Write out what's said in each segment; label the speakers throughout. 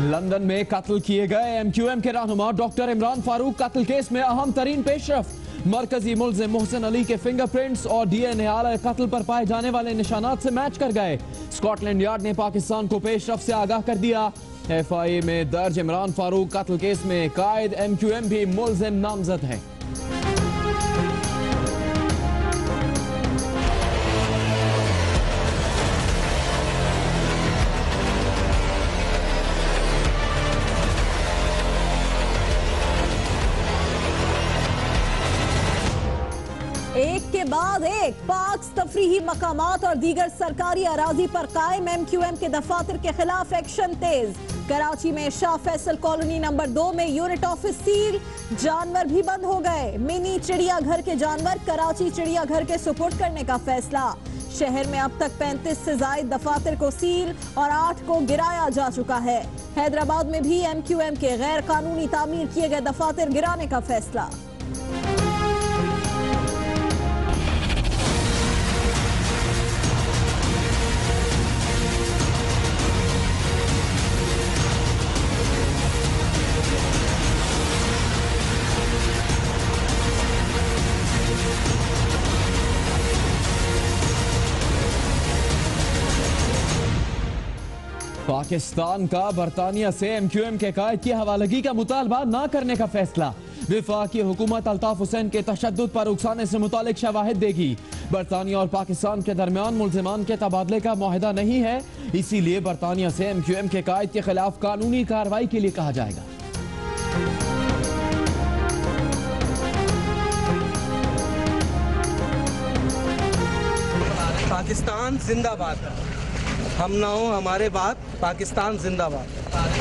Speaker 1: London में कत्ल किए गए एमक्यूएम के रहनुमा डॉक्टर इमरान फारूक कत्ल केस में अहम तरीन पेशरफ। मरकजी मुल्जिम मोहसिन अली के फिंगरप्रिंट्स और डीएनए आला कत्ल पर पाए जाने वाले निशानात से मैच कर गए। स्कॉटलैंड यार्ड ने पाकिस्तान को पेशरफ से आगाह कर दिया। एफआईए में दर्ज इमरान फारूक कत्ल केस में कायद एमक्यूएम भी मुल्जिम नामजद है।
Speaker 2: एक के बाद एक पाक तफरीही मकामात और दीगर सरकारी अराजी पर कायम एमक्यूएम के दफातर के खिलाफ एक्शन तेज। कराची में शाह फैसल कॉलोनी नंबर 2 में यूनिट ऑफिस सील, जानवर भी बंद हो गए। मिनी चिड़ियाघर के जानवर कराची चिड़ियाघर के सुपुर्द करने का फैसला। शहर में अब तक 35 से जायद दफातर को सील और 8 को गिराया जा चुका है। हैदराबाद में भी एमक्यूएम के गैर कानूनी तामीर किए गए दफातर गिराने का फैसला।
Speaker 1: पाकिस्तान का बरतानिया से एमक्यूएम के कायद की हवालगी का मुतालबा न करने का फैसला। वफाकी हुकूमत अल्ताफ हुसैन के तशद्दुद पर उकसाने से मुतालिक शवाहिद देगी। बरतानिया और पाकिस्तान के दरमियान मुल्जिमान के तबादले का मुआहदा नहीं है, इसीलिए बरतानिया से एमक्यूएम के कायद के खिलाफ कानूनी कार्रवाई के लिए कहा जाएगा।
Speaker 3: पाकिस्तान जिंदाबाद। हम ना हो हमारे बात, पाकिस्तान जिंदाबाद।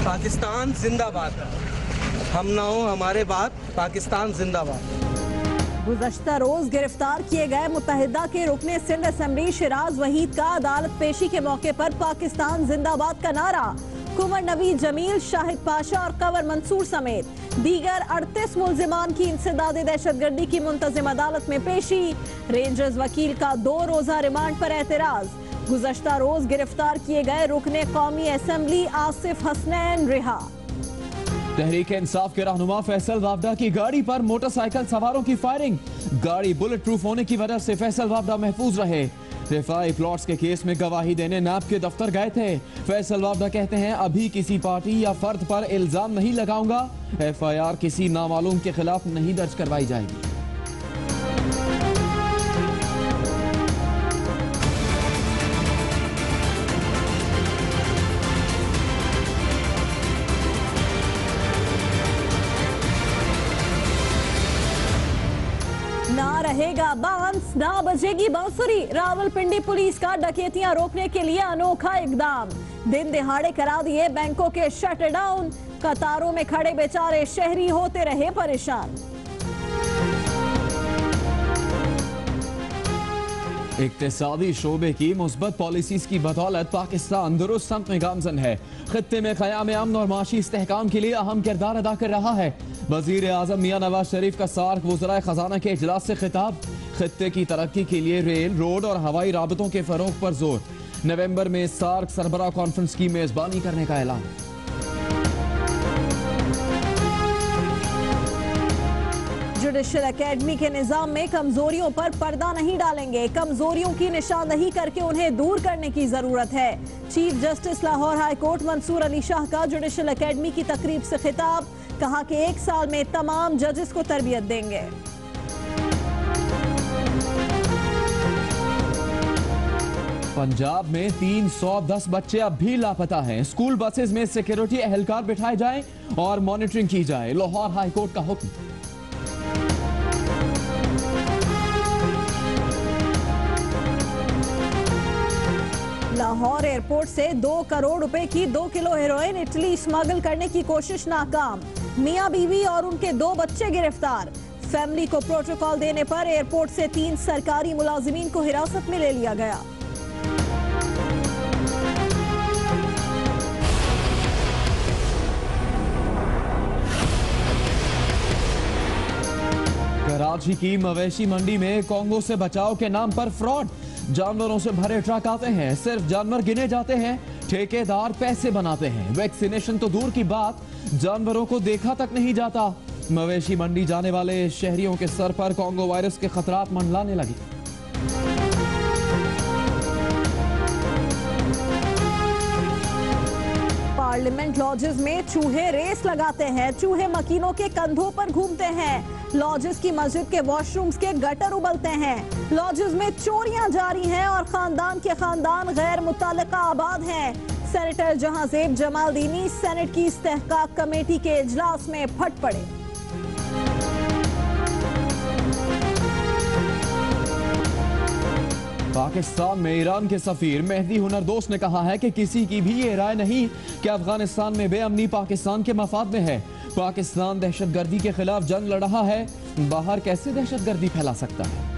Speaker 3: पाकिस्तान जिंदाबाद। हम ना हो हमारे बात, पाकिस्तान जिंदाबाद।
Speaker 2: गुज़श्ता रोज गिरफ्तार किए गए मुत्तहिदा के रुकने सिंध असेंबली शिराज वहीद का अदालत पेशी के मौके पर पाकिस्तान जिंदाबाद का नारा। कुंवर नबी जमील, शाहिद पाशा और कंवर मंसूर समेत दीगर 38 मुल्जिमान की इंसदाद दहशतगर्दी की मुंतजिम अदालत में पेशी। रेंजर्स वकील का 2 रोजा रिमांड पर एतराज। गुज़श्ता रोज गिरफ्तार किए गए रुकने कौमी असेंबली आसिफ हसनैन रिहा।
Speaker 1: तहरीक इंसाफ के रहनुमा फैसल वावडा की गाड़ी पर मोटरसाइकिल सवारों की फायरिंग। गाड़ी बुलेट प्रूफ होने की वजह से फैसल वावडा महफूज रहे। रिफाई प्लॉट्स के केस में गवाही देने नैब के दफ्तर गए थे। फैसल वावडा कहते हैं अभी किसी पार्टी या फर्द पर इल्जाम नहीं लगाऊंगा। एफआईआर किसी नामालूम के खिलाफ नहीं दर्ज करवाई जाएगी।
Speaker 2: ना रहेगा बांस, ना बजेगी बांसुरी। रावलपिंडी पुलिस का डकैतियां रोकने के लिए अनोखा इकदाम। दिन दिहाड़े करा दिए बैंकों के शट डाउन। कतारों में खड़े बेचारे शहरी होते रहे परेशान।
Speaker 1: इक्तिसादी शोबे की मुस्बत पॉलिसीज की बदौलत पाकिस्तान दुरुस्त सम्त में गामजन है। खित्ते में क़याम अमन और माशी इस्तेहकाम के लिए अहम किरदार अदा कर रहा है। वज़ीर आज़म मियां नवाज शरीफ का सार्क वज़राए खजाना के इजलास से खिताब। खित्ते की तरक्की के लिए रेल, रोड और हवाई राबतों के फरोग पर जोर। नवंबर में सार्क सरबराह कॉन्फ्रेंस की मेजबानी करने का ऐलान।
Speaker 2: जुडिशल एकेडमी के निजाम में कमजोरियों पर पर्दा नहीं डालेंगे। कमजोरियों की निशानदही करके उन्हें दूर करने की जरूरत है। Chief justice Lahore high court Mansoor Ali Shah का जुडिशल एकेडमी की तकरीब से खिताब। कहा कि 1 साल में तमाम जजेस को तरबियत देंगे।
Speaker 1: पंजाब में 310 बच्चे अब भी लापता हैं। स्कूल बसेस में सिक्योरिटी एहलकार बिठाए जाएं और मॉनिटरिंग की जाए, लाहौर हाई कोर्ट का हुक्म।
Speaker 2: लाहौर एयरपोर्ट से 2 करोड़ रुपए की 2 किलो हेरोइन इटली स्मगल करने की कोशिश नाकाम। मियां बीवी और उनके 2 बच्चे गिरफ्तार। फैमिली को प्रोटोकॉल देने पर एयरपोर्ट से 3 सरकारी मुलाजिमीन को हिरासत में ले लिया गया।
Speaker 1: कराची की मवेशी मंडी में कोंगो से बचाव के नाम पर फ्रॉड। जानवरों से भरे ट्रक आते हैं, सिर्फ जानवर गिने जाते हैं। ठेकेदार पैसे बनाते हैं। वैक्सीनेशन तो दूर की बात, जानवरों को देखा तक नहीं जाता। मवेशी मंडी जाने वाले शहरियों के सर पर कोंगो वायरस के खतरात मंडलाने लगे।
Speaker 2: पार्लियामेंट लॉजेस में चूहे रेस लगाते हैं। चूहे मकीनों के कंधों पर घूमते हैं। लॉजेस की मस्जिद के वॉशरूम्स के गटर उबलते हैं। लॉजेस में चोरियां जारी हैं और खानदान के खानदान गैर मुताल्लिका आबाद हैं। सेनेटर जहांजेब जमालदीनी सेनेट की इस्तेहकाक कमेटी के इजलास में फट पड़े।
Speaker 1: पाकिस्तान में ईरान के सफीर मेहदी हुनरदोस ने कहा है कि किसी की भी ये राय नहीं कि अफगानिस्तान में बेअमनी पाकिस्तान के मफाद में है। पाकिस्तान दहशतगर्दी के खिलाफ जंग लड़ रहा है, बाहर कैसे दहशतगर्दी फैला सकता है।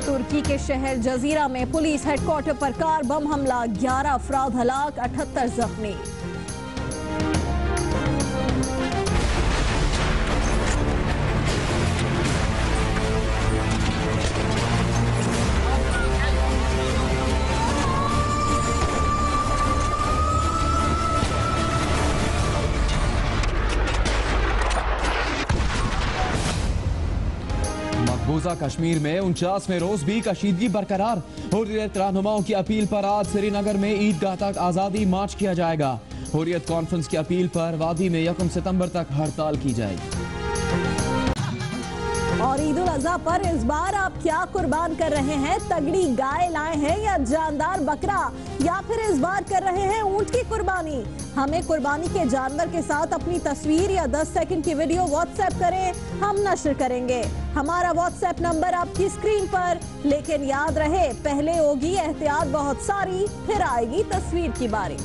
Speaker 2: तुर्की के शहर जजीरा में पुलिस हेडक्वार्टर पर कार बम हमला, 11 अफराद हलाक, 78 जख्मी।
Speaker 1: मकबूजा कश्मीर में 49वें रोज भी कशीदगी बरकरार। हुर्रियत रहनुमाओं की अपील पर आज श्रीनगर में ईदगाह तक आजादी मार्च किया जाएगा। हुर्रियत कॉन्फ्रेंस की अपील पर वादी में 1 सितंबर तक हड़ताल की जाएगी।
Speaker 2: और ईद उल अजहा पर इस बार आप क्या कुर्बान कर रहे हैं? तगड़ी गाय लाए हैं या जानदार बकरा, या फिर इस बार कर रहे हैं ऊंट की कुर्बानी? हमें कुर्बानी के जानवर के साथ अपनी तस्वीर या 10 सेकंड की वीडियो व्हाट्सएप करें, हम नश्र करेंगे। हमारा व्हाट्सएप नंबर आपकी स्क्रीन पर, लेकिन याद रहे पहले होगी एहतियात बहुत सारी, फिर आएगी तस्वीर की बारी।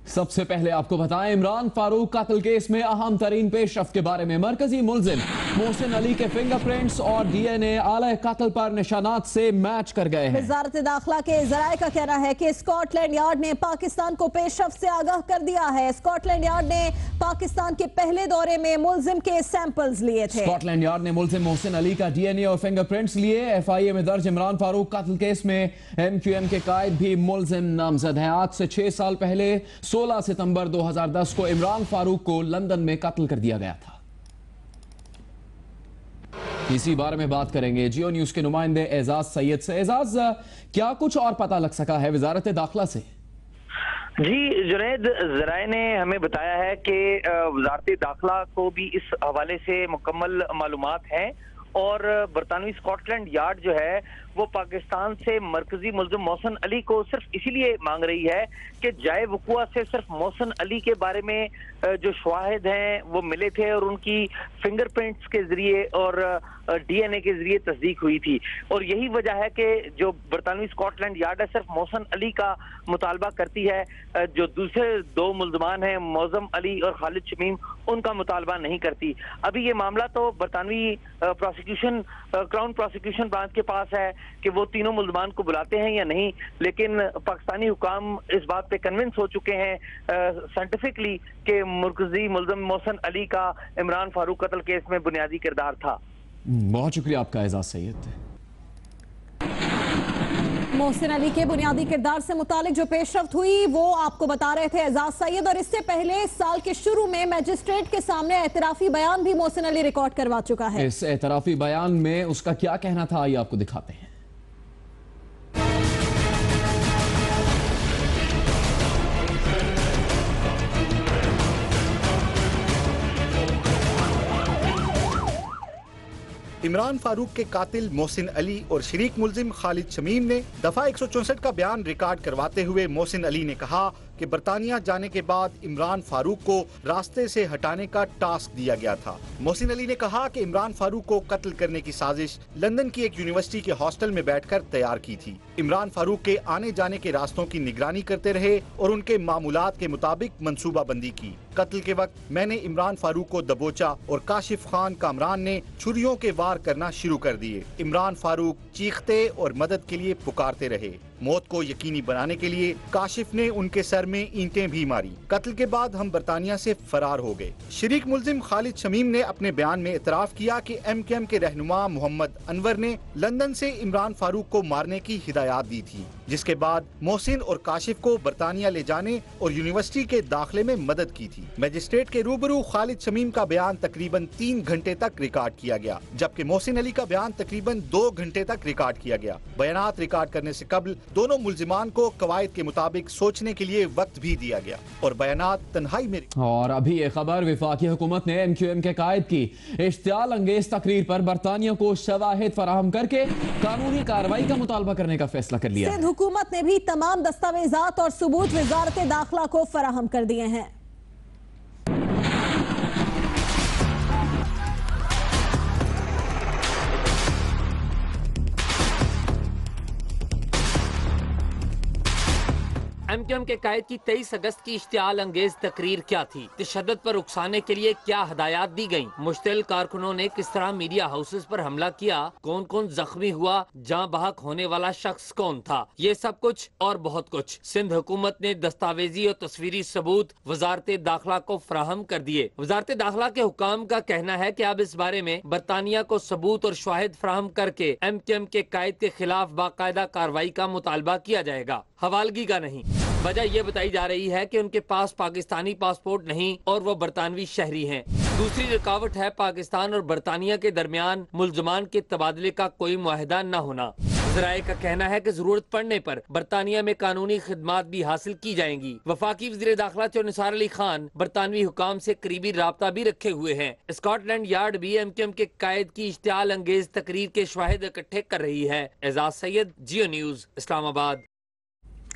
Speaker 1: सबसे पहले आपको बताएं, इमरान फारूक कातिल केस में अहम तरीन पेशरफ्त के बारे में। मरकजी मुलजिम मोहसिन अली के फिंगरप्रिंट्स और डीएनए आले कातिल पर निशानात से मैच कर गए हैं।
Speaker 2: वजारत दाखिला के जराये का कहना है कि स्कॉटलैंड यार्ड ने पाकिस्तान को पेशरफ्त से आगाह कर दिया है। स्कॉटलैंड यार्ड ने पाकिस्तान के पहले दौरे में मुलजिम के सैंपल्स लिए थे।
Speaker 1: स्कॉटलैंड यार्ड ने मुलजिम मोहसिन अली का डीएनए और फिंगरप्रिंट्स लिए। एफआईए में दर्ज इमरान फारूक कातिल केस में एमक्यूएम के कायद भी मुलजिम नामजद हैं। आज से 6 साल पहले 16 सितंबर 2010 को इमरान फारूक को लंदन में कत्ल कर दिया गया था। इसी बारे में बात करेंगे जियो न्यूज के नुमाइंदे एजाज सैयद से। एजाज, क्या कुछ और पता लग सका है वजारत दाखिला से?
Speaker 4: जी जुनैद, जराए ने हमें बताया है कि वजारत दाखिला को भी इस हवाले से मुकम्मल मालूमात हैं और बरतानवी स्कॉटलैंड यार्ड जो है वो पाकिस्तान से मरकजी मुलजिम मोहसिन अली को सिर्फ इसीलिए मांग रही है कि जाए वकुआ से सिर्फ मोहसिन अली के बारे में जो शवाहिद हैं वो मिले थे और उनकी फिंगरप्रिंट्स के जरिए और डीएनए के जरिए तस्दीक हुई थी। और यही वजह है कि जो बरतानवी स्कॉटलैंड यार्ड है सिर्फ मोहसिन अली का मुतालबा करती है, जो दूसरे 2 मुलजमान हैं मौजम अली और खालिद शमीम, उनका मुतालबा नहीं करती। अभी ये मामला तो बरतानवी क्राउन प्रोसिक्यूशन ब्रांच के पास है कि वो तीनों मुलजमान को बुलाते हैं या नहीं, लेकिन पाकिस्तानी हुकाम इस बात पे कन्विंस हो चुके हैं साइंटिफिकली कि मरकजी मुलजिम मोहसिन अली का इमरान फारूक कत्ल केस में बुनियादी किरदार था।
Speaker 1: बहुत शुक्रिया आपका एजाज सैयद।
Speaker 2: मोहसिन अली के बुनियादी किरदार से मुतालिक जो पेशरफ्त हुई वो आपको बता रहे थे एजाज सैयद। और इससे पहले इस साल के शुरू में मजिस्ट्रेट के सामने एतराफी बयान भी मोहसिन अली रिकॉर्ड करवा चुका है।
Speaker 1: इस एतराफी बयान में उसका क्या कहना था, आइए आपको दिखाते हैं।
Speaker 5: इमरान फारूक के कातिल मोहसिन अली और शरीक मुलजिम खालिद शमीम ने दफा 164 का बयान रिकॉर्ड करवाते हुए मोहसिन अली ने कहा कि बरतानिया जाने के बाद इमरान फारूक को रास्ते से हटाने का टास्क दिया गया था। मोहसिन अली ने कहा कि इमरान फारूक को कत्ल करने की साजिश लंदन की एक यूनिवर्सिटी के हॉस्टल में बैठकर तैयार की थी। इमरान फारूक के आने जाने के रास्तों की निगरानी करते रहे और उनके मामूलात के मुताबिक मंसूबा बंदी की। कत्ल के वक्त मैंने इमरान फारूक को दबोचा और काशिफ खान कामरान ने छुरियों के वार करना शुरू कर दिए। इमरान फारूक चीखते और मदद के लिए पुकारते रहे। मौत को यकीनी बनाने के लिए काशिफ ने उनके सर में ईंटें भी मारी। कत्ल के बाद हम बरतानिया से फरार हो गए। शरीक मुल्जिम खालिद शमीम ने अपने बयान में इतराफ किया कि MQM के रहनुमा मोहम्मद अनवर ने लंदन से इमरान फारूक को मारने की हिदायत दी थी, जिसके बाद मोहसिन और काशिफ को बरतानिया ले जाने और यूनिवर्सिटी के दाखिले में मदद की थी। मजिस्ट्रेट के रूबरू खालिद शमीम का बयान तकरीबन 3 घंटे तक रिकॉर्ड किया गया, जबकि मोहसिन अली का बयान तकरीबन 2 घंटे तक रिकॉर्ड किया गया। बयानात रिकॉर्ड करने से कबल दोनों मुल्जिमान को कवायद के मुताबिक सोचने के लिए वक्त भी दिया गया और बयानात तन्हाई में।
Speaker 1: और अभी ये खबर, वफाकी हुकूमत ने MQM के कायद की इश्तियाल अंगेज तकरीर पर बरतानिया को शवाहिद फराहम करके कानूनी कार्रवाई का मुतालबा करने का फैसला कर लिया।
Speaker 2: सिंध हुकूमत ने भी तमाम दस्तावेजात और सबूत वजारत दाखिला को फराहम कर दिए हैं।
Speaker 6: MQM के कायद की 23 अगस्त की इश्तियाल अंगेज तकरीर क्या थी? तशद्दुद पर उकसाने के लिए क्या हदायत दी गयी? मुश्तिल कारकुनों ने किस तरह मीडिया हाउसेस पर हमला किया? कौन कौन जख्मी हुआ? जाँ बहक होने वाला शख्स कौन था? ये सब कुछ और बहुत कुछ सिंध हुकूमत ने दस्तावेजी और तस्वीरी सबूत वजारत दाखिला को फराहम कर दिए। वजारत दाखिला के हुकाम का कहना है कि अब इस बारे में बरतानिया को सबूत और शाहिद फराहम करके MQM के कायद के खिलाफ बाकायदा कार्रवाई का मुतालबा किया जाएगा, हवालगी का नहीं। वजह यह बताई जा रही है कि उनके पास पाकिस्तानी पासपोर्ट नहीं और वो बरतानवी शहरी हैं। दूसरी रुकावट है पाकिस्तान और बरतानिया के दरमियान मुल्जमान के तबादले का कोई मुआहदा न होना। ज़राए का कहना है कि जरूरत पड़ने पर बरतानिया में कानूनी खिदमात भी हासिल की जाएंगी। वफाकी वज़ीर दाखिला निसार अली खान बरतानवी हुकाम से करीबी राब्ता भी रखे हुए हैं। स्कॉटलैंड यार्ड भी MQM के कायद की इश्तियाल अंगेज तकरीर के शवाहिद इकट्ठे कर रही है। एजाज सैयद, जियो न्यूज़, इस्लामाबाद।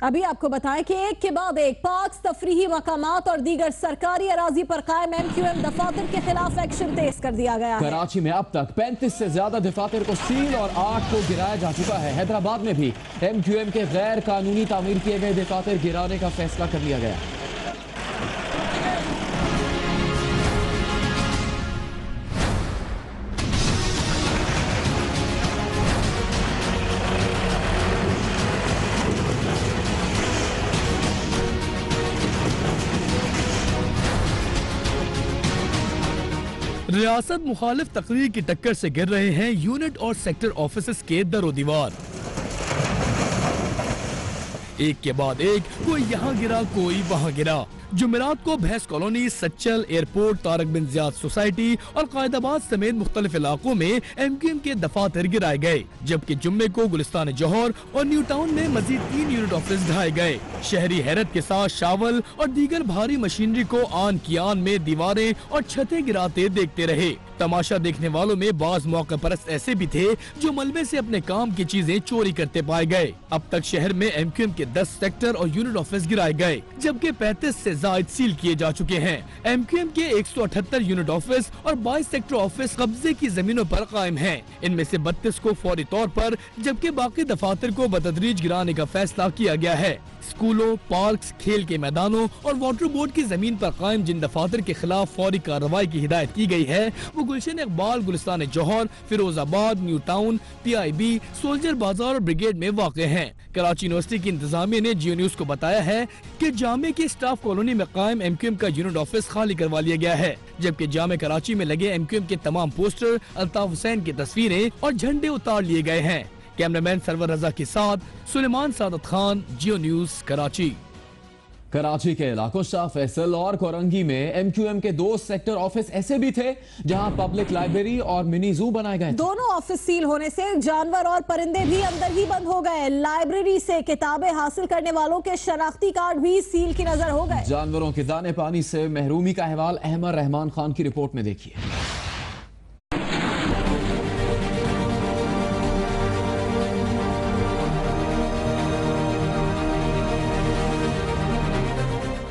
Speaker 2: अभी आपको बताएं कि एक के बाद एक पाक तफरीही मकामात और दीगर सरकारी अराजी पर कायम MQM दफातर के खिलाफ एक्शन तेज कर दिया गया है।
Speaker 1: कराची में अब तक 35 से ज्यादा दफातर को सील और 8 को गिराया जा चुका है। हैदराबाद में भी MQM के गैर कानूनी तामीर किए गए दफातर गिराने का फैसला कर लिया गया।
Speaker 7: रियासत मुखालिफ तकरीर की टक्कर से गिर रहे हैं यूनिट और सेक्टर ऑफिसेस के दरो दीवार। एक के बाद एक, कोई यहाँ गिरा कोई वहाँ गिरा। जुमेरात को Bhains colony, Sachal, airport, Tariq bin Ziyad society और कायदाबाद समेत मुख्तलिफ इलाकों में MQM के दफातर गिराए गए, जबकि जुम्मे को गुलिस्तान जौहर और न्यू टाउन में मजीद 3 यूनिट ऑफिस ढाए गए। शहरी हैरत के साथ शावल और दीगर भारी मशीनरी को आन की आन में दीवारें और छतें गिराते देखते रहे। तमाशा देखने वालों में बाज मौका परस्त ऐसे भी थे जो मलबे से अपने काम की चीजें चोरी करते पाए गए। अब तक शहर में MQM के 10 सेक्टर और यूनिट ऑफिस गिराए गए, जबकि 35 से जायद सील किए जा चुके हैं। MQM के 178 यूनिट ऑफिस और 22 सेक्टर ऑफिस कब्जे की जमीनों पर कायम हैं। इनमें से 32 को फौरी तौर पर, जबकि बाकी दफातर को बतदरीज गिराने का फैसला किया गया है। स्कूलों, पार्क्स, खेल के मैदानों और वाटर बोर्ड की जमीन पर कायम जिन दफातर के खिलाफ फौरी कार्रवाई की हिदायत की गई है वो Gulshan Iqbal, Gulistan Jauhar, Firozabad, new town, PIB, soldier Bazaar और ब्रिगेड में वाक़ हैं। कराची यूनिवर्सिटी की इंतजामिया ने जियो न्यूज को बताया है कि जामे की स्टाफ कॉलोनी में कायम MQM का यूनिट ऑफिस खाली करवा लिया गया है, जबकि जामे कराची में लगे MQM के तमाम पोस्टर, अल्ताफ हुसैन की तस्वीरें और झंडे उतार लिए गए हैं। कैमरामैन सरवर रजा के साथ सुलेमान सादत खान, जियो न्यूज, कराची।
Speaker 1: कराची के इलाकों शाह फैसल और कोरंगी में MQM के 2 सेक्टर ऑफिस ऐसे भी थे जहां पब्लिक लाइब्रेरी और मिनी जू बनाए गए।
Speaker 2: दोनों ऑफिस सील होने से जानवर और परिंदे भी अंदर ही बंद हो गए। लाइब्रेरी से किताबें हासिल करने वालों के शनाख्ती कार्ड भी सील की नजर हो गए।
Speaker 1: जानवरों के दाने पानी से महरूमी का अहवाल अहमद रहमान खान की रिपोर्ट में देखिए।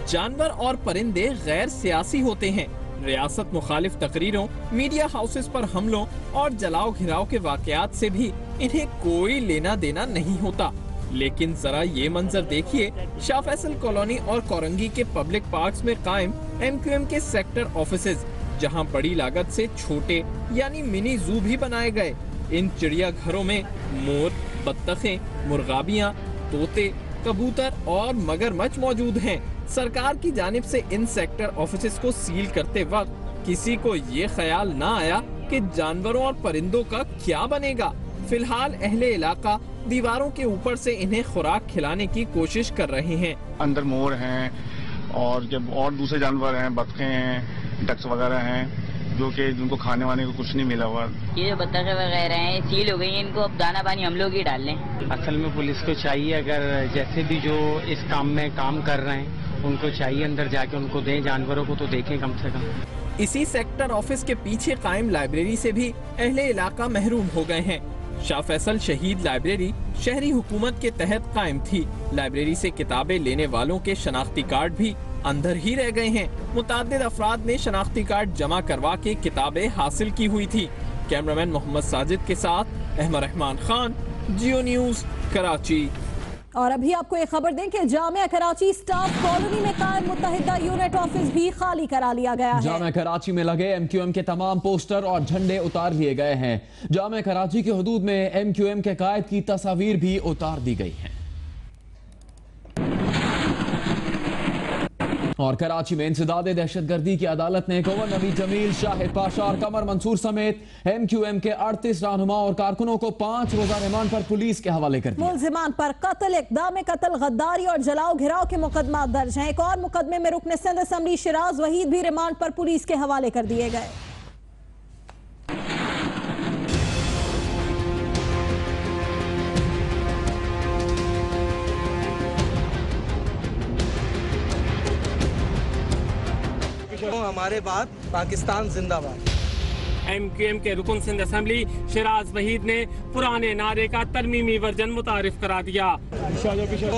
Speaker 8: जानवर और परिंदे गैर सियासी होते हैं। रियासत मुखालिफ तकरीरों, मीडिया हाउसेस पर हमलों और जलाओ घिराव के वाकयात से भी इन्हें कोई लेना देना नहीं होता। लेकिन जरा ये मंजर देखिए, शाह फैसल कॉलोनी और कोरंगी के पब्लिक पार्क्स में कायम MQM के सेक्टर ऑफिसेज, जहां बड़ी लागत से छोटे यानी मिनी जू भी बनाए गए। इन चिड़िया घरों में मोर, बत्तखें, मुर्गाबियाँ, तोते, कबूतर और मगरमच्छ मौजूद हैं। सरकार की जानिब से इन सेक्टर ऑफिसेस को सील करते वक्त किसी को ये ख्याल ना आया कि जानवरों और परिंदों का क्या बनेगा। फिलहाल अहले इलाका दीवारों के ऊपर से इन्हें खुराक खिलाने की कोशिश कर रहे हैं।
Speaker 9: अंदर मोर हैं और जब और दूसरे जानवर हैं, बतखें हैं, डक्स वगैरह हैं, जो कि जिनको खाने वाने को कुछ नहीं मिला हुआ।
Speaker 10: ये जो बतखें वगैरह हैं सील हो गई हैं, इनको अब दाना पानी हम लोग ही डाल लें।
Speaker 11: असल में पुलिस को चाहिए, अगर जैसे भी जो इस काम में काम कर रहे हैं उनको चाहिए अंदर जाके उनको दें, जानवरों को तो देखें कम से कम।
Speaker 8: इसी सेक्टर ऑफिस के पीछे कायम लाइब्रेरी से भी अहले इलाका महरूम हो गए हैं। शाह फैसल शहीद लाइब्रेरी शहरी हुकूमत के तहत कायम थी। लाइब्रेरी से किताबें लेने वालों के शनाख्ती कार्ड भी अंदर ही रह गए हैं। मुताद्दिद अफराद ने शनाख्ती कार्ड जमा करवा के किताबें हासिल की हुई थी। कैमरामैन मोहम्मद साजिद के साथ अहमद रहमान खान, जियो न्यूज, कराची।
Speaker 2: और अभी आपको एक खबर दें कि जामिया कराची स्टाफ कॉलोनी में कायम मुत्तहिदा यूनिट ऑफिस भी खाली करा लिया गया है।
Speaker 1: जामिया कराची में लगे MQM के तमाम पोस्टर और झंडे उतार लिए गए हैं। जामिया कराची के हुदूद में MQM के कायद की तस्वीर भी उतार दी गई हैं। और कराची में इंसदादे दहशतगर्दी की अदालत ने कुंवर नवीद जमील, शाहिद पाशा और कमर मंसूर समेत MQM के 38 रहनुमा और कारकुनों को 5 रोजा रिमांड पर पुलिस के हवाले कर दिया।
Speaker 2: मुल्जिमान पर कत्ल, इक़दाम कत्ल, गद्दारी और जलाओ घिराव के मुकदमा दर्ज हैं। एक और मुकदमे में रुकन सिंध असम्बली शिराज वहीद भी रिमांड पर पुलिस के हवाले कर दिए गए।
Speaker 3: हमारे बाद पाकिस्तान जिंदाबाद।
Speaker 12: MQM के रुकन सिंध असम्बली शिराज वहीद ने पुराने नारे का तरमीमी वर्जन मुतारिफ करा दिया।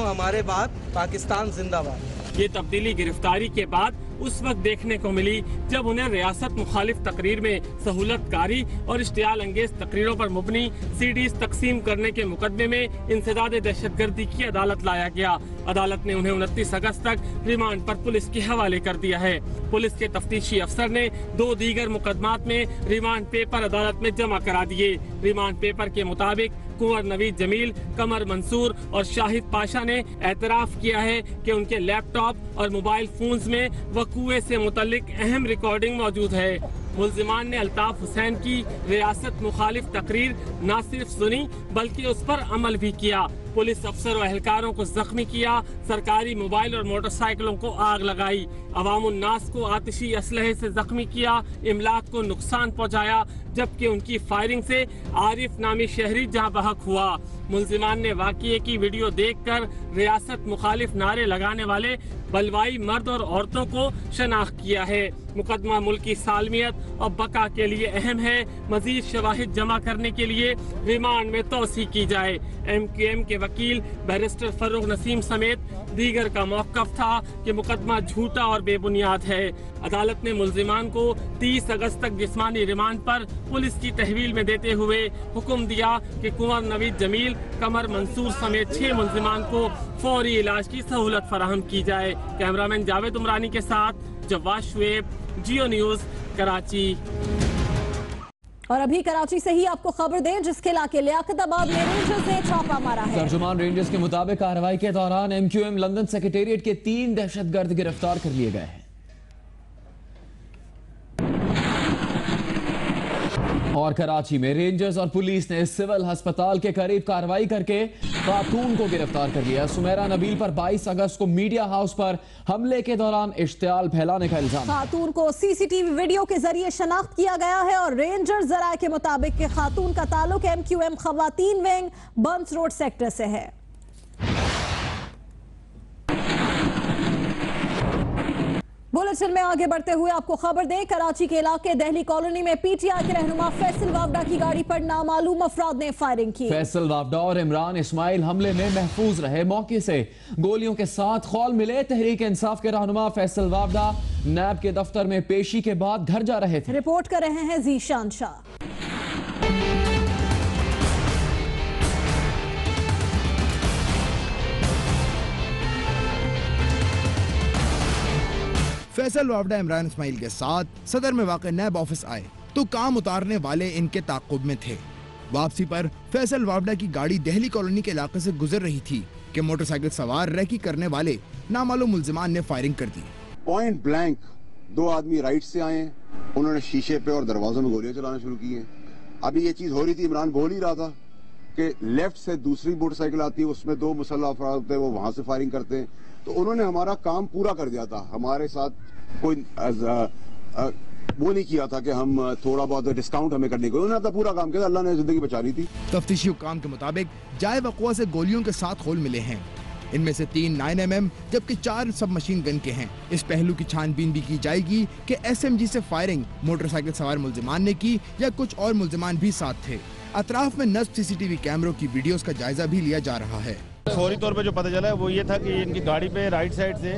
Speaker 3: हमारे बाद पाकिस्तान जिंदाबाद।
Speaker 12: ये तब्दीली गिरफ्तारी के बाद उस वक्त देखने को मिली जब उन्हें रियासत मुखालिफ तकरीर में सहूलतकारी और इश्तियाल अंगेज तकरीरों पर मुबनी CDs तकसीम करने के मुकदमे में इंसदाद दहशतगर्दी की अदालत लाया गया। अदालत ने उन्हें 29 अगस्त तक रिमांड पर पुलिस के हवाले कर दिया है। पुलिस के तफ्तीशी अफसर ने 2 दीगर मुकदमात में रिमांड पेपर अदालत में जमा करा दिए। रिमांड पेपर के मुताबिक कुंवर नवीद जमील, कमर मंसूर और शाहिद पाशा ने एतराफ किया है कि उनके लैपटॉप और मोबाइल फोन्स में वक़ूए से मुतल्लिक अहम रिकॉर्डिंग मौजूद है। मुल्जिमान ने अल्ताफ हुसैन की रियासत मुखालिफ तकरीर न सिर्फ सुनी बल्कि उस पर अमल भी किया। पुलिस अफसर और एहलकारों को जख्मी किया, सरकारी मोबाइल और मोटरसाइकिलों को आग लगाई, अवामुन्नास को आतिशी असलहे से जख्मी किया, इमलाक को नुकसान पहुंचाया, जबकि उनकी फायरिंग से आरिफ नामी शहरी जहां बहक हुआ। मुल्जिमान ने वाक़ये की वीडियो देखकर रियासत मुखालिफ नारे लगाने वाले बलवाई मर्द और औरतों को शनाख्त किया है। मुकदमा मुल्क की सालमियत और बका के लिए अहम है। मजीद शवाहिद जमा करने के लिए रिमांड में तोसी की जाए। MQM के वकील बैरिस्टर फर्रुख नसीम समेत दीगर का मौक़िफ़ था कि मुकदमा झूठा और बेबुनियाद है। अदालत ने मुल्जिमान को 30 अगस्त तक जिस्मानी रिमांड पर पुलिस की तहवील में देते हुए हुक्म दिया कि कुंवर नवीद जमील, कमर मंसूर समेत 6 मुल्जिमान को फौरी इलाज की सहूलत फराहम की जाए। कैमरामैन जावेद उमरानी के साथ जवाद शुएब, जियो न्यूज़, कराची।
Speaker 2: और अभी कराची से ही आपको खबर दें जिसके इलाके लियाकताबाद में रेंजर्स ने छापा मारा है।
Speaker 1: तर्जुमान रेंजर्स के मुताबिक कार्रवाई के दौरान MQM लंदन सेक्रेटेरिएट के 3 दहशतगर्द गिरफ्तार कर लिए गए हैं। और कराची में रेंजर्स और पुलिस ने सिविल अस्पताल के करीब कार्रवाई करके खातून को गिरफ्तार कर लिया। सुमेरा नबील पर 22 अगस्त को मीडिया हाउस पर हमले के दौरान इश्तियाल फैलाने का इल्जाम।
Speaker 2: खातून को CCTV वीडियो के जरिए शनाख्त किया गया है और रेंजर्स जराये के मुताबिक कि खातून का ताल्लुक MQM खवातीन विंग बंस रोड सेक्टर से है। बुलेटिन में आगे बढ़ते हुए आपको खबर दें, कराची के इलाके दहली कॉलोनी में PTI के रहनुमा फैसल वावडा की गाड़ी पर नामालूम अफराद ने फायरिंग की। फैसल वावडा और इमरान इस्माइल हमले में महफूज रहे। मौके से गोलियों के साथ खौल मिले। तहरीक इंसाफ के रहनुमा फैसल वावडा नैब के दफ्तर में पेशी के बाद घर जा रहे थे। रिपोर्ट कर रहे हैं जीशान शाह।
Speaker 13: फैसल वावडा इमरान इस्माइल के साथ सदर में वाक़ नैब ऑफिस आए तो काम उतारने वाले इनके ताक़ुब में थे। वापसी पर फैसल वावडा की गाड़ी दहली कॉलोनी के इलाके से गुजर रही थी कि मोटरसाइकिल सवार रेकी करने वाले नामालूम मुल्जिमान ने फायरिंग कर दी।
Speaker 14: पॉइंट ब्लैंक 2 आदमी राइट से आए, उन्होंने शीशे पे और दरवाजों में गोलियां चलाना शुरू की हैं। अभी ये चीज हो रही थी, इमरान बोल ही रहा था कि लेफ्ट से दूसरी मोटरसाइकिल आती है, उसमें 2 मुसल्लह अफराद होते हैं, वो वहां से फायरिंग करते हैं। तो उन्होंने हमारा काम पूरा कर दिया था, हमारे साथ कोई वो नहीं किया था कि हम थोड़ा बहुत डिस्काउंट हमें करने को, उन्होंने अपना पूरा काम किया। अल्लाह ने जिंदगी बचा ली थी।
Speaker 13: तफ्तीशी हुक्काम के मुताबिक जाए वक़्वा से गोलियों के 7 होल मिले हैं। इनमें से 3 9mm जबकि 4 सब मशीन गन के हैं। इस पहलू की छानबीन भी की जाएगी कि SMG से फायरिंग मोटरसाइकिल सवार मुल्जिमान ने की या कुछ और मुल्जिमान भी साथ थे। अतराफ में नस्ब CCTV कैमरों की वीडियोस का जायजा भी लिया जा रहा है।
Speaker 9: फौरी तौर पे जो पता चला है वो ये था कि इनकी गाड़ी पे राइट साइड से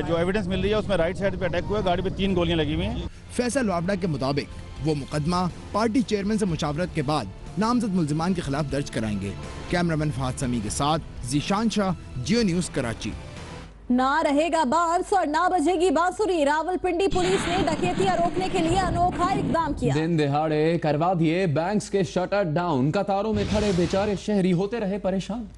Speaker 9: जो एविडेंस मिल रही है उसमें राइट साइड पे अटैक हुआ है, गाड़ी पे 3 गोलियां लगी हुई हैं।
Speaker 13: फैसल वावड़ा के मुताबिक वो मुकदमा पार्टी चेयरमैन से मुशावरत के बाद नामजद मुल्जिमान के खिलाफ दर्ज कराएंगे। कैमरामैन फहद समी के साथ जीशान शाह, जियो न्यूज़ कराची।
Speaker 2: ना रहेगा बांस और ना बजेगी बांसुरी, रावलपिंडी पुलिस ने डकैतियां रोकने के लिए अनोखा इकदाम किया।
Speaker 1: दिन दिहाड़े करवा दिए बैंक्स के शटर डाउन, कतारों में खड़े बेचारे शहरी होते रहे परेशान।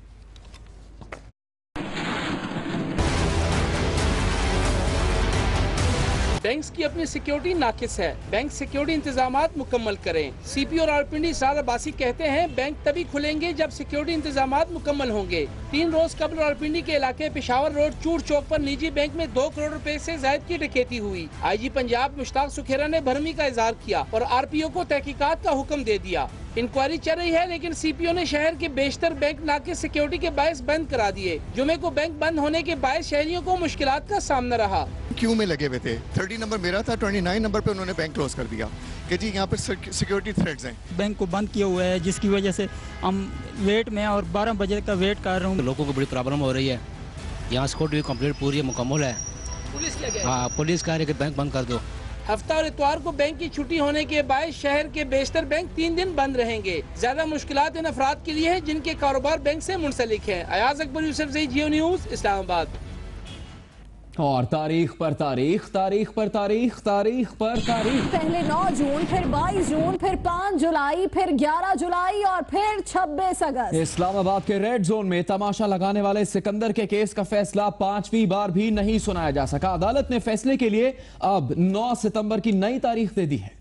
Speaker 15: बैंक्स की अपनी सिक्योरिटी नाकिस है, बैंक सिक्योरिटी इंतजामात मुकम्मल करें। CP रावलपिंडी सरार अब्बासी कहते हैं बैंक तभी खुलेंगे जब सिक्योरिटी इंतजामात मुकम्मल होंगे। 3 रोज कबल रावलपिंडी के इलाके पेशावर रोड चूड़ चौक पर निजी बैंक में 2 करोड़ रुपए से ज्यादा की डकैती हुई। IG पंजाब मुश्ताक सुखेरा ने भरमी का इजहार किया और RPO को तहकीकात का हुक्म दे दिया। इंक्वायरी चल रही है, लेकिन CPO ने शहर के बेशतर बैंक नाके सिक्योरिटी के बायस बंद करा दिए। जुमे को बैंक बंद होने के बायस शहरियों को मुश्किलात का सामना रहा।
Speaker 16: क्यू में लगे हुए थे, 30 नंबर मेरा था, 29 नंबर पे उन्होंने बैंक क्लोज कर दिया कि जी यहाँ पर सिक्योरिटी थ्रेट्स हैं।
Speaker 17: बैंक को बंद किया हुआ है, जिसकी वजह से हम वेट में और 12 बजे का वेट कर रहे हूँ।
Speaker 18: लोगों को बड़ी प्रॉब्लम हो रही है। यहाँ सिक्योरिटी कंप्लीट पूरी मुकम्मल है। पुलिस कह रही है कि बैंक बंद कर दो।
Speaker 15: हफ्ता और इतवार को बैंक की छुट्टी होने के बाद शहर के बेशतर बैंक 3 दिन बंद रहेंगे। ज्यादा मुश्किलात इन अफराद के लिए है जिनके कारोबार बैंक से मुंसलिक है। अयाज अकबर, यूसुफजई, जियो न्यूज़, इस्लामाबाद।
Speaker 1: और तारीख पर तारीख, तारीख पर तारीख, तारीख पर तारीख।
Speaker 2: पहले 9 जून, फिर 22 जून, फिर 5 जुलाई, फिर 11 जुलाई और फिर 26 अगस्त।
Speaker 1: इस्लामाबाद के रेड जोन में तमाशा लगाने वाले सिकंदर के केस का फैसला 5वीं बार भी नहीं सुनाया जा सका। अदालत ने फैसले के लिए अब 9 सितंबर की नई तारीख दे दी है।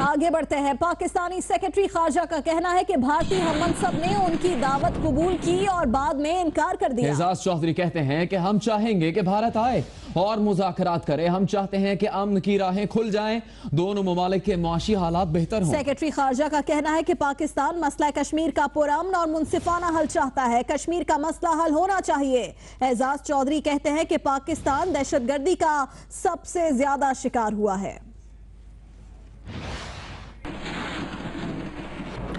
Speaker 2: आगे बढ़ते हैं। पाकिस्तानी सेक्रेटरी खारजा का कहना है कि भारतीय हममनसब ने उनकी दावत कबूल की और बाद में इनकार कर दिया।
Speaker 1: एजाज चौधरी कहते हैं कि हम चाहेंगे कि भारत आए और मुज़ाकरात करे। हम चाहते हैं कि अमन की राहें खुल जाएं, दोनों ममालिक के मुआशी हालात बेहतर हों।
Speaker 2: सेक्रेटरी खारजा का कहना है कि पाकिस्तान मसला कश्मीर का पुरअमन और मुनसिफाना हल चाहता है। कश्मीर का मसला हल होना चाहिए। एजाज चौधरी कहते हैं कि पाकिस्तान दहशतगर्दी का सबसे ज्यादा शिकार हुआ है।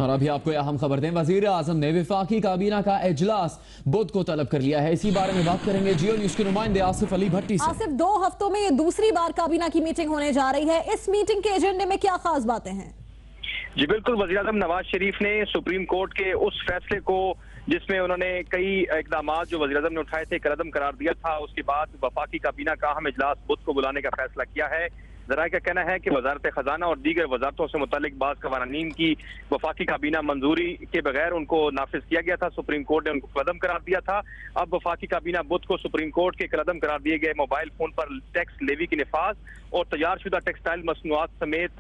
Speaker 1: और अभी आपको अहम खबर दें, वजीर आजम ने विफाकी काबीना का इजलास बुध को तलब कर लिया है। इसी बारे में बात करेंगे जियो न्यूज़ के नुमाइंदे आसिफ अली भट्टी से।
Speaker 2: आसिफ, 2 हफ्तों में ये दूसरी बार काबीना की मीटिंग होने जा रही है। इस मीटिंग के एजेंडे में क्या खास बातें हैं?
Speaker 19: जी बिल्कुल, वज़ीर आज़म नवाज शरीफ ने सुप्रीम कोर्ट के उस फैसले को जिसमें उन्होंने कई इकदाम जो वज़ीर आज़म ने उठाए थे कलअदम करार दिया था, उसके बाद वफाकी काबीना का अहम इजलास बुध को बुलाने का फैसला किया है। ज़राए का कहना है कि वजारत खजाना और दीगर वजारतों से मुतालिक बाज़ कवानीन की वफाकी काबीना मंजूरी के बगैर उनको नाफिज किया गया था। सुप्रीम कोर्ट ने उनको कलअदम करार दिया था। अब वफाकी काबीना बुध को सुप्रीम कोर्ट के कलअदम करार दिए गए मोबाइल फोन पर टैक्स लेवी के निफाज और तैयारशुदा टेक्सटाइल मसनूआत समेत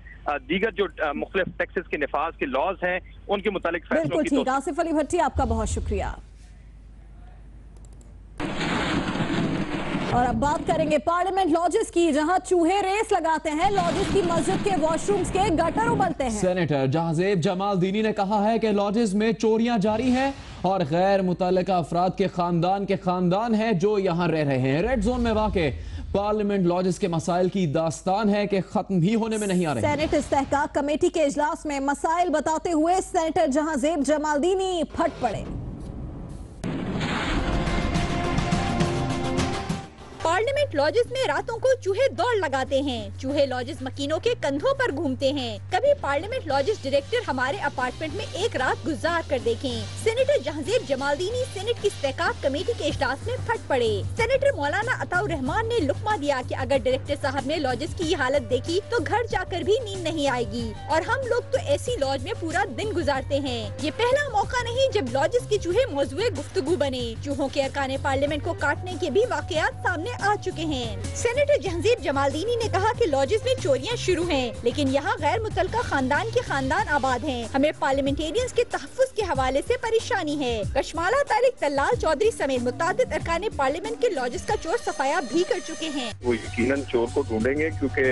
Speaker 19: दीगर जो मुख्तलिफ टैक्सेस के निफाज के लॉज हैं उनके मुतालिक फैसलों की।
Speaker 2: बिल्कुल ठीक। आसिफ अली भट्टी, आपका बहुत शुक्रिया। और अब बात करेंगे पार्लियामेंट लॉजेस की, जहां चूहे रेस लगाते हैं। लॉजेस की मस्जिद के वॉशरूम्स के गटर उबलते हैं।
Speaker 1: सेनेटर जहाजेब जमालदीनी ने कहा है कि लॉजेस में चोरियां जारी हैं और गैर मुतल्लिका अफराद के खानदान हैं जो यहां रह रहे हैं। रेड जोन में वाक़े पार्लियामेंट लॉजेस के मसाइल की दास्तान है कि खत्म भी होने में नहीं आ रहे।
Speaker 2: सेनेट इस्तेहकाक कमेटी के इजलास में मसाइल बताते हुए सेनेटर जहाजेब जमालदीनी फट पड़े।
Speaker 20: पार्लियामेंट लॉजेस में रातों को चूहे दौड़ लगाते हैं। चूहे लॉजेस मकीनों के कंधों पर घूमते हैं। कभी पार्लियामेंट लॉजेस डायरेक्टर हमारे अपार्टमेंट में एक रात गुजार कर देखें। सेनेटर जहांगीर जमालदीनी सेनेट की इस्तेकाफ कमेटी के इजलास में फट पड़े। सेनेटर मौलाना अताउर रहमान ने लुकमा दिया कि अगर डायरेक्टर साहब ने लॉजेस की हालत देखी तो घर जाकर भी नींद नहीं आएगी, और हम लोग तो ऐसी लॉज में पूरा दिन गुजारते हैं। ये पहला मौका नहीं जब लॉजेस के चूहे मौजूए गुफ्तगू बने। चूहों के अरकाने पार्लियामेंट को काटने के भी वाकयात सामने आ चुके हैं। सेनेटर जहांगीर जमालदीनी ने कहा कि लॉजेस में चोरियां शुरू हैं, लेकिन यहाँ गैर मुतल्लका खानदान के खानदान आबाद हैं। हमें पार्लियामेंटेरियंस के तहफ्फुज़ के हवाले से परेशानी है। कशमाला तारिक तल्लाल चौधरी समेत मुतादिद अरकाने पार्लियामेंट के लॉजेस का चोर सफाया भी कर चुके हैं।
Speaker 21: वो यकीनन चोर को ढूंढेंगे, क्योंकि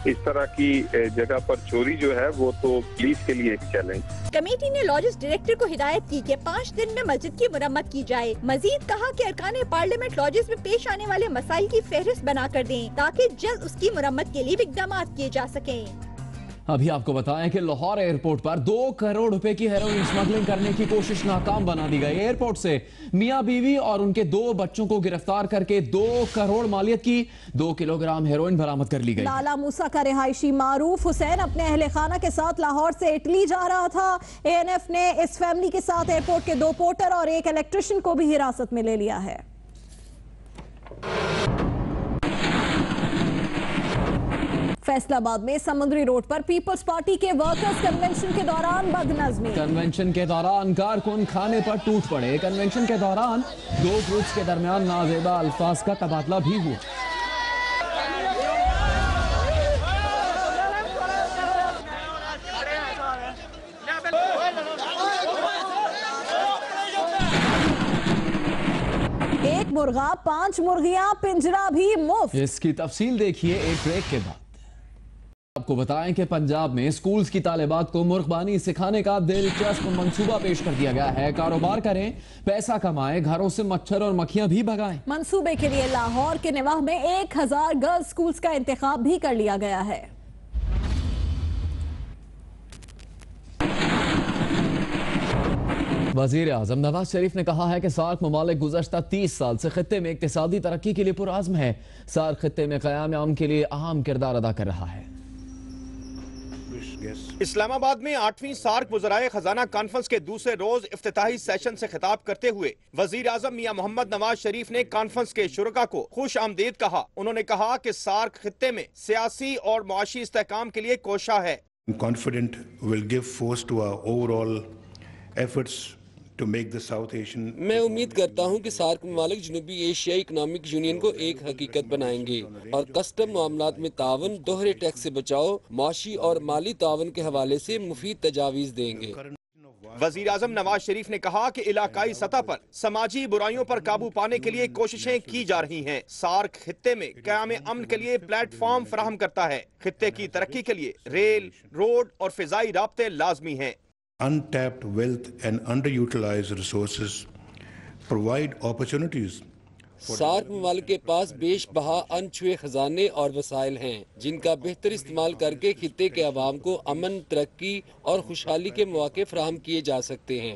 Speaker 21: इस तरह की जगह पर चोरी जो है वो तो पुलिस के लिए एक चैलेंज।
Speaker 20: कमेटी ने लॉजेस डायरेक्टर को हिदायत की कि 5 दिन में मस्जिद की मुरम्मत की जाए। मजीद कहा कि अरकाने पार्लियामेंट लॉजेस में पेश आने वाले मसाइल की फहरिस्त बना कर दें ताकि जल्द उसकी मुरम्मत के लिए इक़दाम किए जा सकें।
Speaker 1: अभी आपको बताएं कि लाहौर एयरपोर्ट पर 2 करोड़ रुपए की हेरोइन स्मगलिंग करने की कोशिश नाकाम बना दी गई। एयरपोर्ट से मियां बीवी और उनके 2 बच्चों को गिरफ्तार करके 2 करोड़ मालियत की 2 किलोग्राम हेरोइन बरामद कर ली गई।
Speaker 2: लाला मूसा का रिहायशी मारूफ हुसैन अपने अहले खाना के साथ लाहौर से इटली जा रहा था। ANF ने इस फैमिली के साथ एयरपोर्ट के 2 पोर्टर और 1 इलेक्ट्रिशियन को भी हिरासत में ले लिया है। फैसलाबाद में समुद्री रोड पर पीपल्स पार्टी के वर्कर्स कन्वेंशन के दौरान बदनज़मी।
Speaker 1: कन्वेंशन के दौरान कारकुन खाने पर टूट पड़े। कन्वेंशन के दौरान 2 ग्रुप्स के दरमियान नाजेबा अल्फाज का तबादला भी हुआ।
Speaker 2: एक मुर्गा 5 मुर्गियां पिंजरा भी मुफ्त।
Speaker 1: इसकी तफसील देखिए एक ब्रेक के बाद। आपको बताएं कि पंजाब में स्कूल्स की तालिबात को मुर्गबानी सिखाने का दिलचस्प मंसूबा पेश कर दिया गया है। कारोबार करें, पैसा कमाएं, घरों से मच्छर और मक्खियां भी भगाएं।
Speaker 2: मंसूबे के लिए लाहौर के निवाह में 1000 गर्ल्स स्कूल्स का इंतखाब भी कर लिया गया है।
Speaker 1: वजीर आजम नवाज शरीफ ने कहा है कि सार्क ममालिक गुज़श्ता 30 साल से खित्ते में इक्तिसादी तरक्की के लिए पुरआज़्म है। सार्क खित्ते में क़याम अमन के लिए अहम किरदार अदा कर रहा है।
Speaker 22: इस्लामाबाद में 8वीं सार्क वज़राए खजाना कॉन्फ्रेंस के दूसरे रोज इफ्तिताही सेशन से खिताब करते हुए वजीर आजम मियां मोहम्मद नवाज शरीफ ने कॉन्फ्रेंस के शुरका को खुश आमदीद कहा। उन्होंने कहा कि सार्क खित्ते में सियासी और मुआशी इस्तेहकाम के लिए कोशा है।
Speaker 23: Confident will give force to our overall efforts to make the South Asian.
Speaker 24: मैं उम्मीद करता हूं कि सार्क ममालिक जनूबी एशियाई इकनॉमिक यूनियन को एक हकीकत बनाएंगे और कस्टम मामलात में तावन, दोहरे टैक्स से बचाव, माशी और माली तावन के हवाले से मुफीद तजावीज देंगे।
Speaker 22: वजीर आजम नवाज शरीफ ने कहा कि इलाकाई सतह पर समाजी बुराइयों पर काबू पाने के लिए कोशिशें की जा रही हैं। सार्क खित्ते में क़याम अमन के लिए प्लेटफॉर्म फराहम करता है। खित्ते की तरक्की के लिए रेल, रोड और फिजाई राब्ते लाजमी हैं।
Speaker 23: Untapped wealth and underutilized resources provide opportunities.
Speaker 24: SAARC ममालिक के पास बेश बहा अनछुए खजाने और वसाइल हैं जिनका बेहतर इस्तेमाल करके खित्ते के अवाम को अमन, तरक्की और खुशहाली के मौके फराहम किए जा सकते हैं।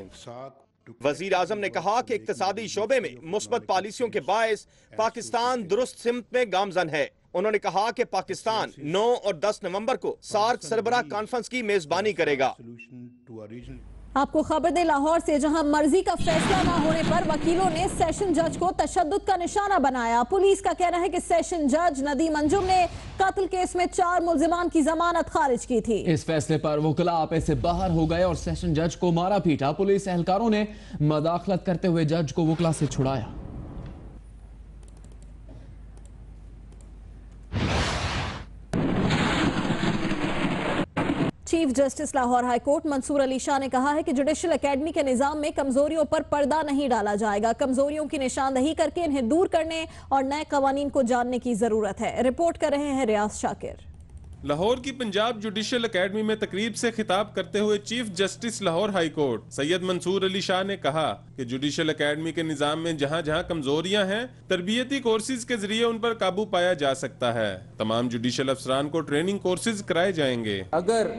Speaker 22: वजीर आजम ने कहा कि इक्तिसादी शोबे में मुस्बत पॉलिसियों के बायस पाकिस्तान दुरुस्त सिमत में गामजन है। उन्होंने कहा कि पाकिस्तान 9 और 10 नवंबर को सार्क सरबराह कॉन्फ्रेंस की मेजबानी करेगा।
Speaker 2: आपको खबर दे लाहौर से, जहां मर्जी का फैसला न होने पर वकीलों ने सेशन जज को तशद्दुद का निशाना बनाया। पुलिस का कहना है कि सेशन जज नदीम अंजुम ने कत्ल केस में 4 मुल्जिमान की जमानत खारिज की थी।
Speaker 1: इस फैसले पर वकील आपे से बाहर हो गए और सेशन जज को मारा पीटा। पुलिस एहलकारों ने मदाखलत करते हुए जज को वकील से छुड़ाया।
Speaker 2: Chief justice Lahore high court Mansoor Ali Shah ने कहा है कि जुडिशल एकेडमी के निजाम में कमजोरियों पर पर्दा नहीं डाला जाएगा। कमजोरियों की निशानदही करके इन्हें दूर करने और नए कवानीन को जानने की जरूरत है। रिपोर्ट कर रहे हैं रियाज शाकिर।
Speaker 25: लाहौर की पंजाब जुडिशल एकेडमी में तकरीब से खिताब करते हुए chief justice Lahore high court Syed Mansoor Ali Shah ने कहा कि जुडिशल एकेडमी के निजाम में जहां जहां कमजोरियां हैं, तरबियती कोर्सेज के जरिए उन पर काबू पाया जा सकता है। तमाम जुडिशल अफसरान को ट्रेनिंग कोर्सेज कराए जाएंगे।
Speaker 26: अगर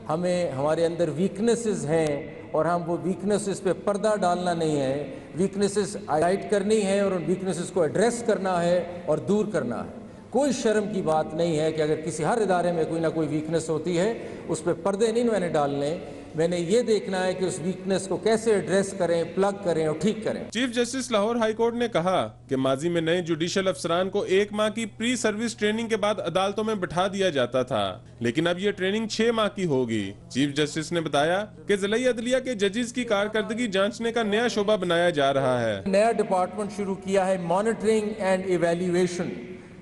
Speaker 26: हमें हमारे अंदर वीकनेसेस हैं
Speaker 4: और हम वो वीकनेसेस पे पर्दा डालना नहीं है, वीकनेसेस हाईलाइट करनी है और उन वीकनेसेस को एड्रेस करना है और दूर करना है। कोई शर्म की बात नहीं है कि अगर किसी हर इदारे में कोई ना कोई वीकनेस होती है, उस पर पर्दे नहीं मैंने डालने, मैंने ये देखना है कि उस वीकनेस को कैसे एड्रेस करें, प्लग करें और ठीक करें।
Speaker 25: Chief justice Lahore high court ने कहा कि माजी में नए जुडिशल अफसरान को 1 माह की प्री सर्विस ट्रेनिंग के बाद अदालतों में बिठा दिया जाता था, लेकिन अब ये ट्रेनिंग 6 माह की होगी। चीफ जस्टिस ने बताया कि ज़िला अदलिया के जजेस की कारकर्दगी जांचने का नया शोबा बनाया जा रहा है।
Speaker 4: नया डिपार्टमेंट शुरू किया है, मॉनिटरिंग एंड इवेल्युएशन।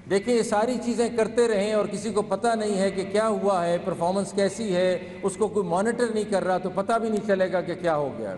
Speaker 4: देखिए, ये सारी चीज़ें करते रहें और किसी को पता नहीं है कि क्या हुआ है, परफॉर्मेंस कैसी है, उसको कोई मॉनिटर नहीं कर रहा तो पता भी नहीं चलेगा कि क्या हो गया।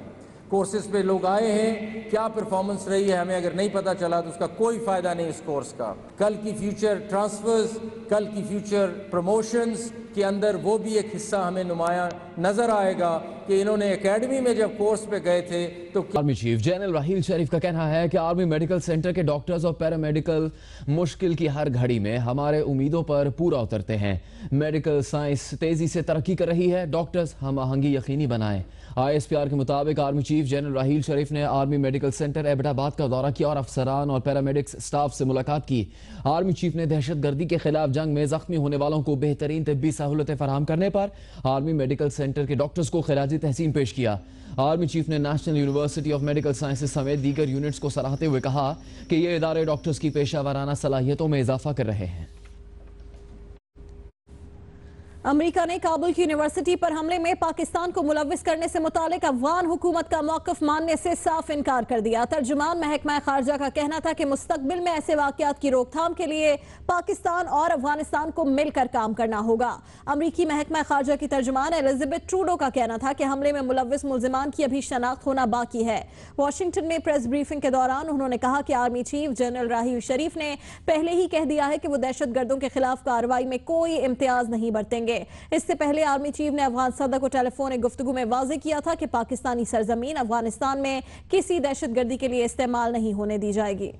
Speaker 4: कोर्सेज पे लोग आए हैं, क्या परफॉर्मेंस रही है हमें अगर नहीं पता चला तो उसका कोई फ़ायदा नहीं इस कोर्स का। कल की फ्यूचर ट्रांसफर्स, कल की फ्यूचर प्रमोशंस के अंदर वो भी एक हिस्सा हमें नुमाया नजर आएगा कि इन्होंने एकेडमी में जब कोर्स पे गए थे तो।
Speaker 1: आर्मी चीफ जनरल राहील शरीफ का कहना है कि आर्मी मेडिकल सेंटर के डॉक्टर्स और पैरामेडिकल मुश्किल की हर घड़ी में हमारे उम्मीदों पर पूरा उतरते हैं। मेडिकल साइंस तेजी से तरक्की कर रही है, डॉक्टर्स हम आहंगी यकीनी बनाएं। ISPR के मुताबिक आर्मी चीफ जनरल राहील शरीफ ने आर्मी मेडिकल सेंटर एबटाबाद का दौरा किया और अफसरान और पैरामेडिक्स स्टाफ से मुलाकात की। आर्मी चीफ ने दहशतगर्दी के खिलाफ जंग में जख्मी होने वालों को बेहतरीन तिब्बी सहूलतें फराहम करने पर आर्मी मेडिकल सेंटर के डॉक्टर्स को खिराजी तहसीन पेश किया। आर्मी चीफ ने national university of medical sciences समेत दीगर यूनिट्स को सराहते हुए कहा कि ये इदारे डॉक्टर्स की पेशा वाराना सलाहियतों में इजाफा कर रहे हैं।
Speaker 2: अमेरिका ने काबुल की यूनिवर्सिटी पर हमले में पाकिस्तान को मुलव्विस करने से मुतालिक अफगान हुकूमत का मौक़िफ़ मानने से साफ इनकार कर दिया। तर्जुमान महकमा खारजा का कहना था कि मुस्तकबिल में ऐसे वाक़यात की रोकथाम के लिए पाकिस्तान और अफगानिस्तान को मिलकर काम करना होगा। अमरीकी महकमा खारजा की तर्जुमान एलिजाबेथ ट्रूडो का कहना था कि हमले में मुलव्विस मुल्ज़िमान की अभी शनाख्त होना बाकी है। वाशिंगटन में प्रेस ब्रीफिंग के दौरान उन्होंने कहा कि आर्मी चीफ जनरल राहील शरीफ ने पहले ही कह दिया है कि वो दहशतगर्दों के खिलाफ कार्रवाई में कोई इम्तियाज नहीं बरतेंगे। इससे पहले आर्मी चीफ ने अफगान सदर को टेलीफोनिक गुफ्तगू में वाज़ेह किया था कि पाकिस्तानी सरजमीन अफगानिस्तान में किसी दहशतगर्दी के लिए इस्तेमाल नहीं होने दी जाएगी।